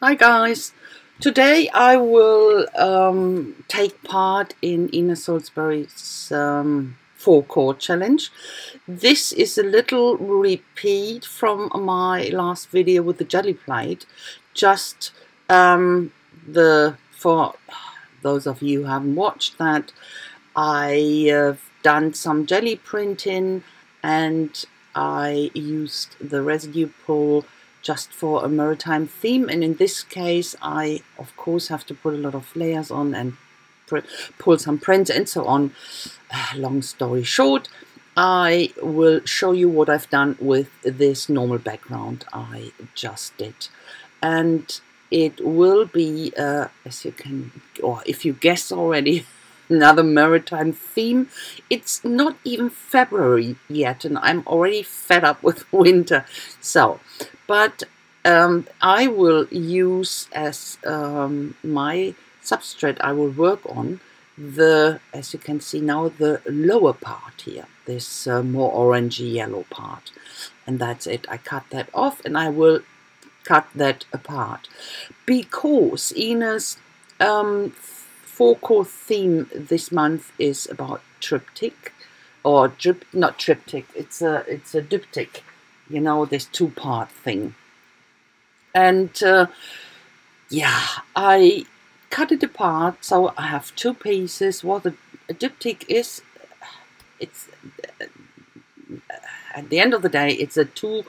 Hi guys, today I will take part in Ina Salisbury's 4-chord challenge. This is a little repeat from my last video with the GelliPlate. Just for those of you who haven't watched that, I have done some jelly printing and I used the residue pull just for a maritime theme, and in this case I of course have to put a lot of layers on and pull some prints and so on. Long story short, I will show you what I've done with this normal background I just did, and it will be as you can, or if you guessed already, another maritime theme. It's not even February yet and I'm already fed up with winter. So, but I will use as my substrate I will work on the, as you can see now, the lower part here, this more orangey yellow part, and that's it. I cut that off and I will cut that apart because Ina's 4-chord theme this month is about triptych, or not triptych, it's a diptych, you know, this 2-part thing. And yeah, I cut it apart, so I have 2 pieces. What a diptych is, it's at the end of the day, it's a to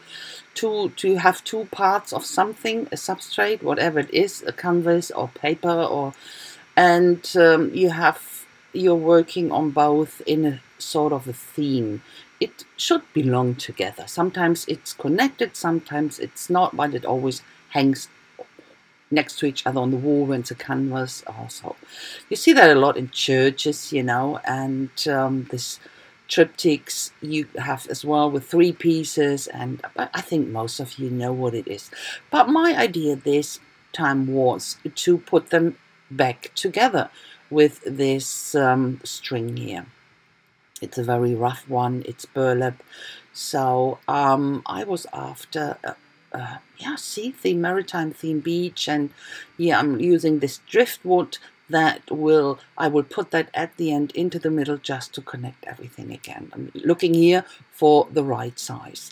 have 2 parts of something, a substrate, whatever it is, a canvas or paper, or and you're working on both in a sort of a theme. It should belong together. Sometimes it's connected, sometimes it's not, but it always hangs next to each other on the wall when it's a canvas also. You see that a lot in churches, you know, and this triptychs you have as well with 3 pieces, and I think most of you know what it is. But my idea this time was to put them back together with this string here. It's a very rough one, it's burlap, so I was after yeah, see, the maritime theme beach, and yeah, I'm using this driftwood that I will put that at the end into the middle just to connect everything again. I'm looking here for the right size.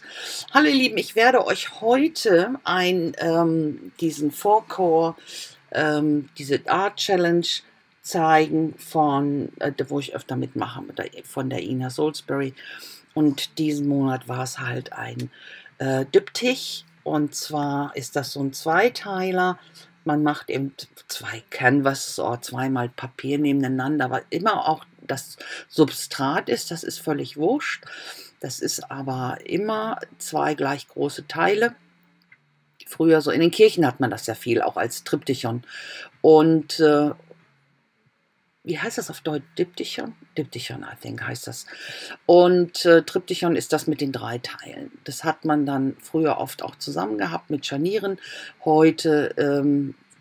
Hallo ihr Lieben, ich werde euch heute diesen 4-Chord diese Art Challenge zeigen von, wo ich öfter mitmache, von der Ina Salisbury. Und diesen Monat war es halt ein Dyptych, und zwar ist das so ein Zweiteiler. Man macht eben 2 Canvas oder 2-mal Papier nebeneinander, aber immer auch das Substrat ist, das ist völlig wurscht. Das ist aber immer 2 gleich große Teile. Früher so in den Kirchen hat man das ja viel, auch als Triptychon. Und wie heißt das auf Deutsch? Diptychon? Diptychon, I think, heißt das. Und Triptychon ist das mit den 3 Teilen. Das hat man dann früher oft auch zusammen gehabt mit Scharnieren. Heute,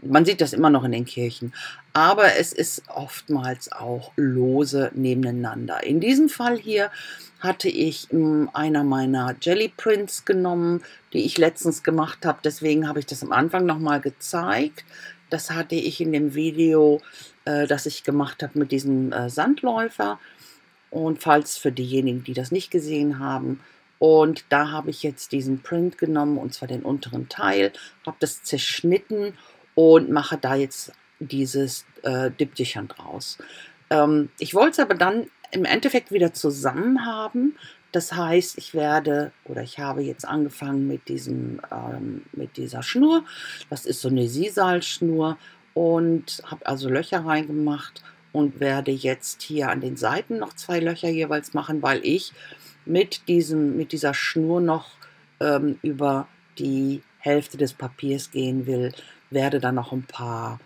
man sieht das immer noch in den Kirchen, aber es ist oftmals auch lose nebeneinander. In diesem Fall hier hatte ich einer meiner Jelly Prints genommen, die ich letztens gemacht habe. Deswegen habe ich das am Anfang nochmal gezeigt. Das hatte ich in dem Video, das ich gemacht habe mit diesem Sandläufer. Und falls für diejenigen, die das nicht gesehen haben. Und da habe ich jetzt diesen Print genommen, und zwar den unteren Teil, habe das zerschnitten und mache da jetzt dieses Diptychon draus. Ich wollte es aber dann im Endeffekt wieder zusammen haben. Das heißt, ich habe jetzt angefangen mit dieser Schnur. Das ist so eine Sisalschnur, und habe also Löcher reingemacht und werde jetzt hier an den Seiten noch 2 Löcher jeweils machen, weil ich mit dieser Schnur noch über die Hälfte des Papiers gehen will. Werde dann noch ein paar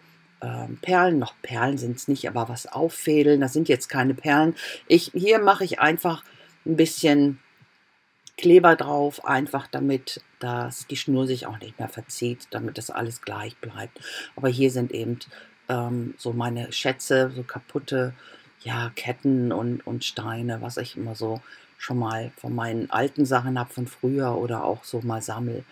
Perlen, noch Perlen sind es nicht, aber was auffädeln. Das sind jetzt keine Perlen. Hier mache ich einfach ein bisschen Kleber drauf, einfach damit die Schnur sich auch nicht mehr verzieht, damit das alles gleich bleibt. Aber hier sind eben so meine Schätze, so kaputte, ja, Ketten und Steine, was ich immer so schon mal von meinen alten Sachen habe von früher oder auch so mal sammle.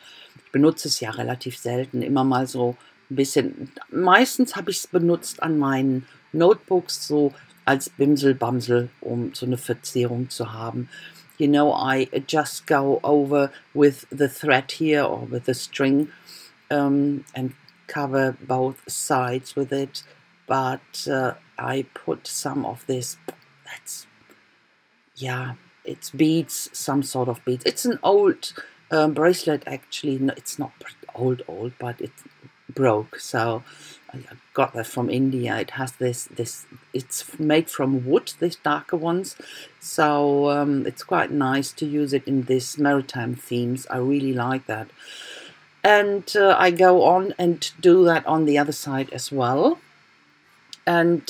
Ich benutze es ja relativ selten, immer mal so ein bisschen. Meistens habe ich es benutzt an meinen Notebooks, so als Bimsel-Bamsel, um so eine Verzierung zu haben. You know, I just go over with the thread here or with the string and cover both sides with it, but I put some of this, that's, yeah, it's beads, some sort of beads. It's an old bracelet, actually. No, it's not old, but it broke, so I got that from India. It has this, it's made from wood, these darker ones, so it's quite nice to use it in this maritime themes. I really like that. And I go on and do that on the other side as well. And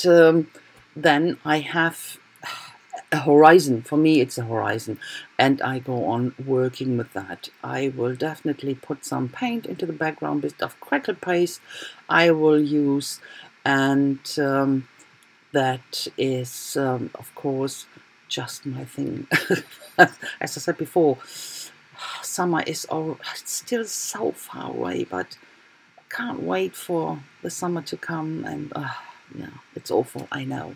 then I have a horizon. For me, it's a horizon. And I go on working with that. I will definitely put some paint into the background, bit of crackle paste I will use. And that is, of course, just my thing. As I said before, summer is still so far away, but I can't wait for the summer to come, and yeah, it's awful, I know.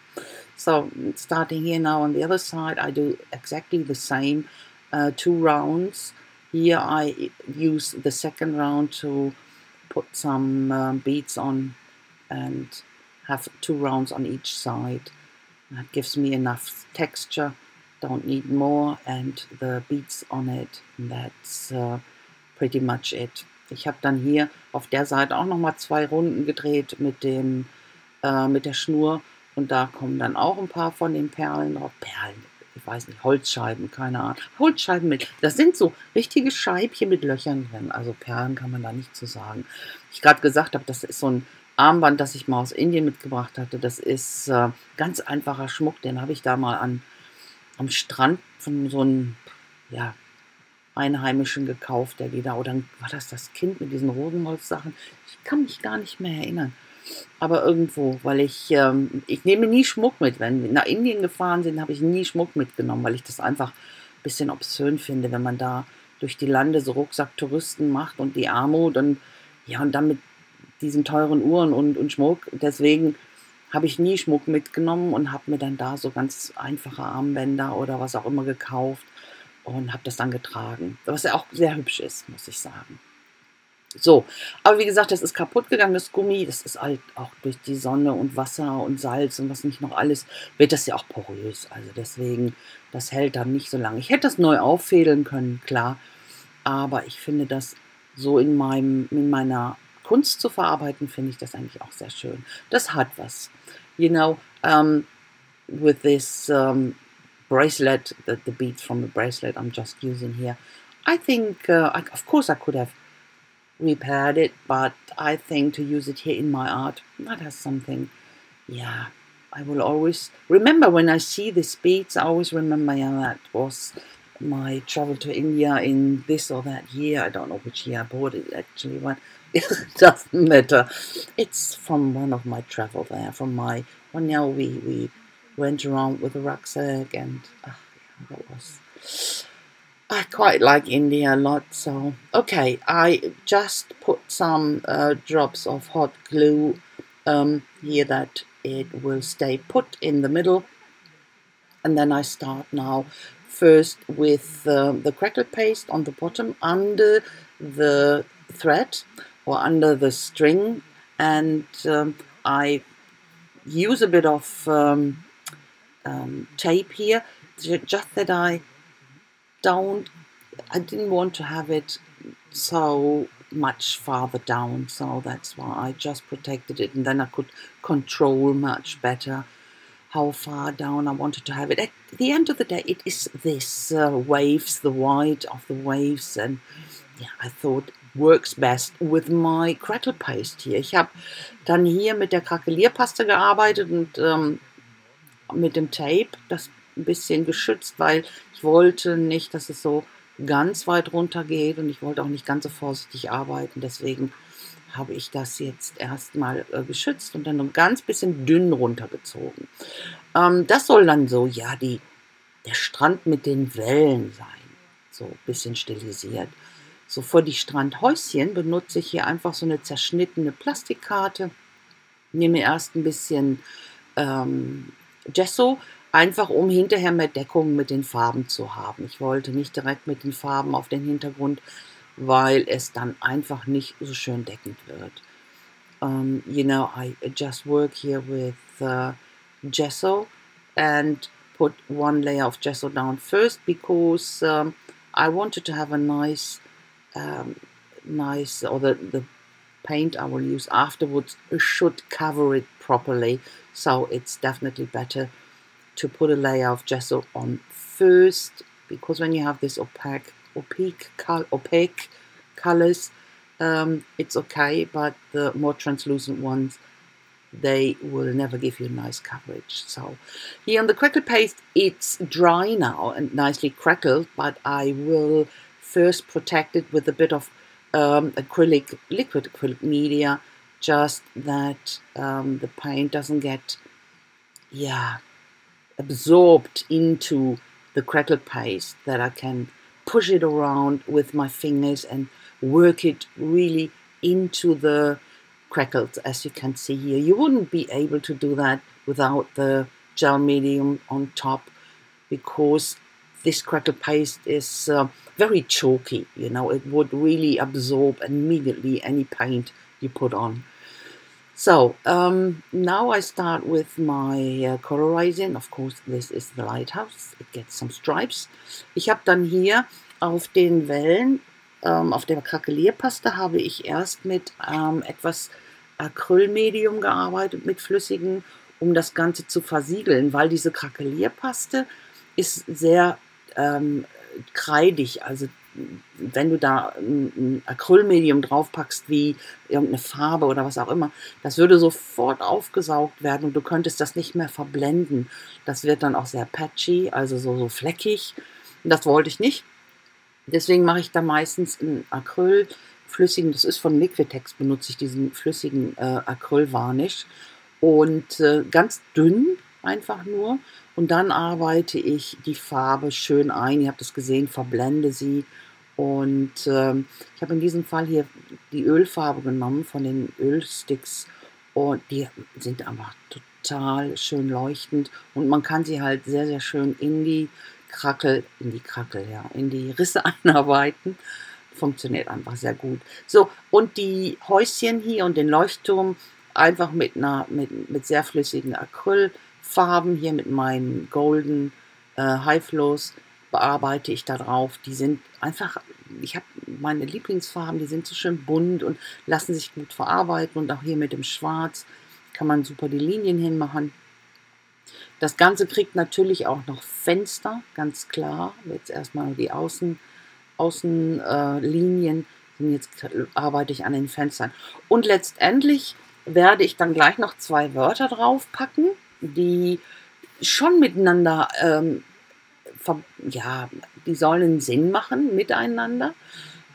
So starting here now on the other side, I do exactly the same, 2 rounds. Here I use the second round to put some beads on and have 2 rounds on each side. That gives me enough texture. Don't need more, and the beads on it. That's pretty much it. Ich habe dann hier auf der Seite auch nochmal 2 Runden gedreht mit der Schnur, und da kommen dann auch ein paar von den Perlen drauf. Perlen, ich weiß nicht, Holzscheiben, keine Ahnung. Holzscheiben das sind so richtige Scheibchen mit Löchern drin. Also Perlen kann man da nicht so sagen. Ich gerade gesagt habe, das ist so ein Armband, das ich mal aus Indien mitgebracht hatte. Das ist ganz einfacher Schmuck, den habe ich da mal am Strand von so einem, ja, Einheimischen gekauft, der die da, oder war das Kind mit diesen Rosenholzsachen? Ich kann mich gar nicht mehr erinnern. Aber irgendwo, weil ich nehme nie Schmuck mit. Wenn wir nach Indien gefahren sind, habe ich nie Schmuck mitgenommen, weil ich das einfach ein bisschen obszön finde, wenn man da durch die Lande so Rucksacktouristen macht und die Armut und ja, und dann mit diesen teuren Uhren und Schmuck. Deswegen habe ich nie Schmuck mitgenommen und habe mir dann da so ganz einfache Armbänder oder was auch immer gekauft und habe das dann getragen. Was ja auch sehr hübsch ist, muss ich sagen. So, aber wie gesagt, das ist kaputt gegangen, das Gummi. Das ist halt auch durch die Sonne und Wasser und Salz und was nicht noch alles, wird das ja auch porös. Also deswegen, das hält dann nicht so lange. Ich hätte das neu auffädeln können, klar. Aber ich finde das so in meiner Kunst zu verarbeiten, finde ich das eigentlich auch sehr schön. Das hat was. You know, with this bracelet, the beads from the bracelet I'm just using here, I think, of course I could have repaired it, but I think to use it here in my art, that has something, yeah, I will always remember when I see these beads. I always remember, yeah, that was my travel to India in this or that year. I don't know which year I bought it actually, but it doesn't matter. It's from one of my travel there, from my, well, now we went around with a rucksack, and yeah, that was, I quite like India a lot. So okay, I just put some drops of hot glue here that it will stay put in the middle, and then I start now first with the crackle paste on the bottom under the thread or under the string, and I use a bit of tape here, just that I didn't want to have it so much farther down, so that's why I just protected it, and then I could control much better how far down I wanted to have it. At the end of the day, it is this waves, the white of the waves, and yeah, I thought works best with my crackle paste hier. Ich habe dann hier mit der Krakelierpaste gearbeitet und mit dem Tape, das ein bisschen geschützt, weil ich wollte nicht, dass es so ganz weit runter geht, und ich wollte auch nicht ganz so vorsichtig arbeiten. Deswegen habe ich das jetzt erstmal geschützt und dann ein ganz bisschen dünn runtergezogen. Das soll dann so, ja, der Strand mit den Wellen sein. So ein bisschen stilisiert. So für die Strandhäuschen benutze ich hier einfach so eine zerschnittene Plastikkarte. Nehme erst ein bisschen Gesso, einfach um hinterher mehr Deckung mit den Farben zu haben. Ich wollte nicht direkt mit den Farben auf den Hintergrund, weil es dann einfach nicht so schön deckend wird. You know, I just work here with gesso and put one layer of gesso down first because I wanted to have a nice, or the paint I will use afterwards should cover it properly. So it's definitely better to put a layer of gesso on first, because when you have this opaque colors, it's okay, but the more translucent ones, they will never give you nice coverage. So here on the crackle paste, it's dry now and nicely crackled, but I will first protect it with a bit of liquid acrylic media, just that the paint doesn't get absorbed into the crackle paste, that I can push it around with my fingers and work it really into the crackles, as you can see here. You wouldn't be able to do that without the gel medium on top, because this crackle paste is very chalky, you know. It would really absorb immediately any paint you put on. So now I start with my colorizing. Of course, this is the lighthouse. It gets some stripes. Ich habe dann hier auf den Wellen, auf der Krakelierpaste, habe ich erst mit etwas Acrylmedium gearbeitet, mit flüssigen, um das Ganze zu versiegeln, weil diese Krakelierpaste ist sehr kreidig. Also wenn du da ein Acrylmedium draufpackst, wie irgendeine Farbe oder was auch immer, das würde sofort aufgesaugt werden und du könntest das nicht mehr verblenden. Das wird dann auch sehr patchy, also so fleckig. Und das wollte ich nicht. Deswegen mache ich da meistens einen Acrylflüssigen, das ist von Liquitex, benutze ich diesen flüssigen Acrylvarnish. Und ganz dünn einfach nur. Und dann arbeite ich die Farbe schön ein. Ihr habt es gesehen, verblende sie. Und ich habe in diesem Fall hier die Ölfarbe genommen von den Ölsticks. Und die sind einfach total schön leuchtend. Und man kann sie halt sehr, sehr schön in die Risse einarbeiten. Funktioniert einfach sehr gut. So, und die Häuschen hier und den Leuchtturm einfach mit sehr flüssigen Acrylfarben, hier mit meinen Golden High Flows bearbeite ich da drauf. Die sind einfach, ich habe meine Lieblingsfarben, die sind so schön bunt und lassen sich gut verarbeiten. Und auch hier mit dem Schwarz kann man super die Linien hinmachen. Das Ganze kriegt natürlich auch noch Fenster, ganz klar. Jetzt erstmal die Außenlinien. Jetzt arbeite ich an den Fenstern. Und letztendlich werde ich dann gleich noch 2 Wörter draufpacken, die schon miteinander, die sollen einen Sinn machen miteinander.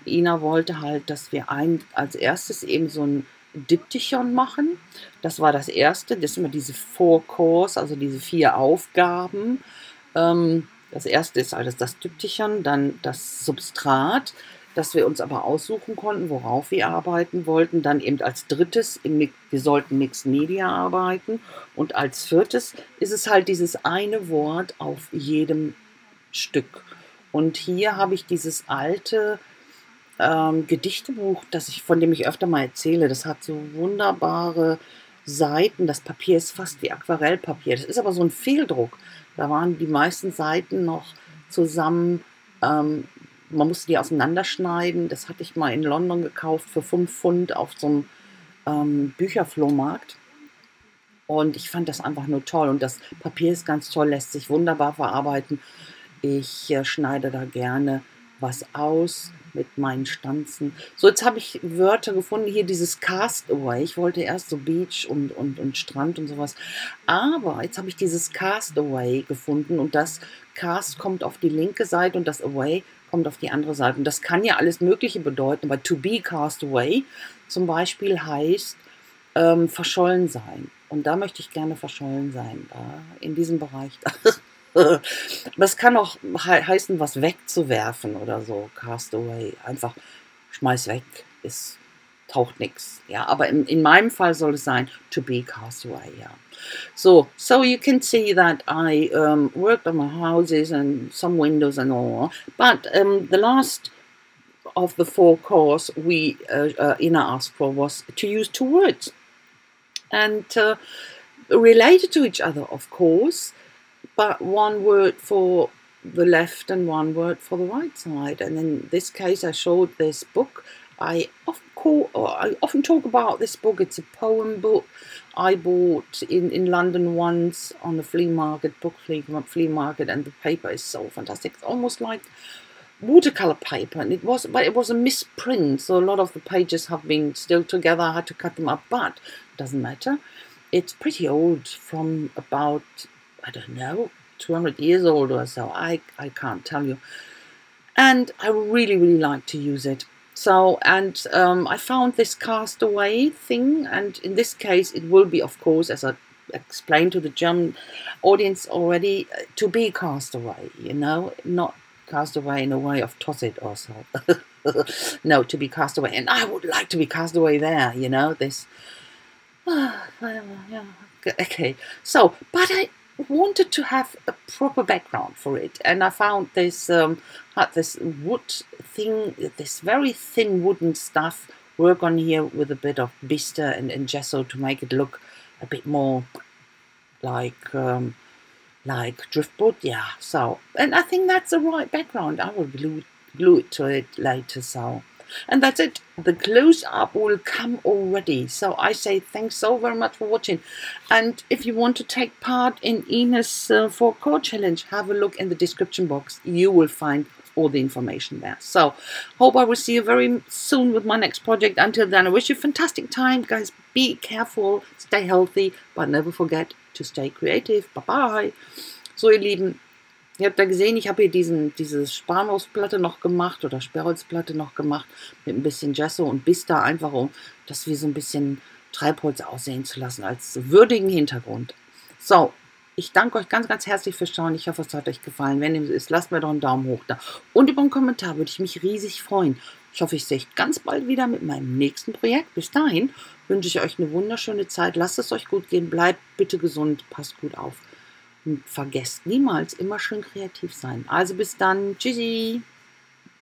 Ina wollte halt, dass wir als erstes eben so ein Diptychon machen. Das war das erste. Das sind immer diese 4 Cores, also diese 4 Aufgaben. Das erste ist also das Diptychon, dann das Substrat, das wir uns aber aussuchen konnten, worauf wir arbeiten wollten. Dann eben als drittes, wir sollten Mixed Media arbeiten. Und als viertes ist es halt dieses eine Wort auf jedem Stück. Und hier habe ich dieses alte Gedichtebuch, von dem ich öfter mal erzähle. Das hat so wunderbare Seiten. Das Papier ist fast wie Aquarellpapier. Das ist aber so ein Fehldruck. Da waren die meisten Seiten noch zusammen. Man musste die auseinanderschneiden. Das hatte ich mal in London gekauft für 5 Pfund auf so einem Bücherflohmarkt. Und ich fand das einfach nur toll. Und das Papier ist ganz toll, lässt sich wunderbar verarbeiten. Ich schneide da gerne was aus mit meinen Stanzen. So, jetzt habe ich Wörter gefunden. Hier dieses Castaway. Ich wollte erst so Beach und Strand und sowas. Aber jetzt habe ich dieses Castaway gefunden. Und das Cast kommt auf die linke Seite und das Away kommt auf die andere Seite. Und das kann ja alles Mögliche bedeuten. Aber to be cast away zum Beispiel heißt verschollen sein. Und da möchte ich gerne verschollen sein. Da, in diesem Bereich. Das kann auch heißen, was wegzuwerfen oder so. Cast away. Einfach schmeiß weg, es taucht nichts. Ja, aber in meinem Fall soll es sein, to be cast away. Ja. So you can see that I worked on my houses and some windows and all, but the last of the 4 cores we Ina asked for was to use 2 words and related to each other, of course, but 1 word for the left and 1 word for the right side. And in this case I showed this book. I often talk about this book. It's a poem book I bought in London once on the flea market, book flea market, and the paper is so fantastic. It's almost like watercolor paper, and it was a misprint, so a lot of the pages have been still together. I had to cut them up, but it doesn't matter. It's pretty old, from about, I don't know, 200 years old or so. I can't tell you. And I really, really like to use it. So, and I found this castaway thing, and in this case it will be, of course, as I explained to the German audience already, to be cast away, you know, not cast away in a way of toss it or so. No, to be cast away. And I would like to be cast away there, you know, this. Okay, so, but I wanted to have a proper background for it, and I found this had this wood thing, this very thin wooden stuff, work on here with a bit of bister and gesso to make it look a bit more like driftwood. Yeah, so, and I think that's the right background. I will glue it to it later. So, and that's it. The close-up will come already. So I say thanks so very much for watching. And if you want to take part in Ina's 4-core challenge, have a look in the description box. You will find all the information there. So hope I will see you very soon with my next project. Until then, I wish you a fantastic time. Guys, be careful, stay healthy, but never forget to stay creative. Bye-bye. So, ihr Lieben, ihr habt ja gesehen, ich habe hier diese Spanholzplatte noch gemacht oder Sperrholzplatte noch gemacht mit ein bisschen Gesso und Bister, einfach um das wie so ein bisschen Treibholz aussehen zu lassen, als würdigen Hintergrund. So, ich danke euch ganz, ganz herzlich fürs Schauen. Ich hoffe, es hat euch gefallen. Wenn es ist, lasst mir doch einen Daumen hoch da. Und über einen Kommentar würde ich mich riesig freuen. Ich hoffe, ich sehe euch ganz bald wieder mit meinem nächsten Projekt. Bis dahin wünsche ich euch eine wunderschöne Zeit. Lasst es euch gut gehen. Bleibt bitte gesund. Passt gut auf. Und vergesst niemals, immer schön kreativ sein. Also bis dann. Tschüssi.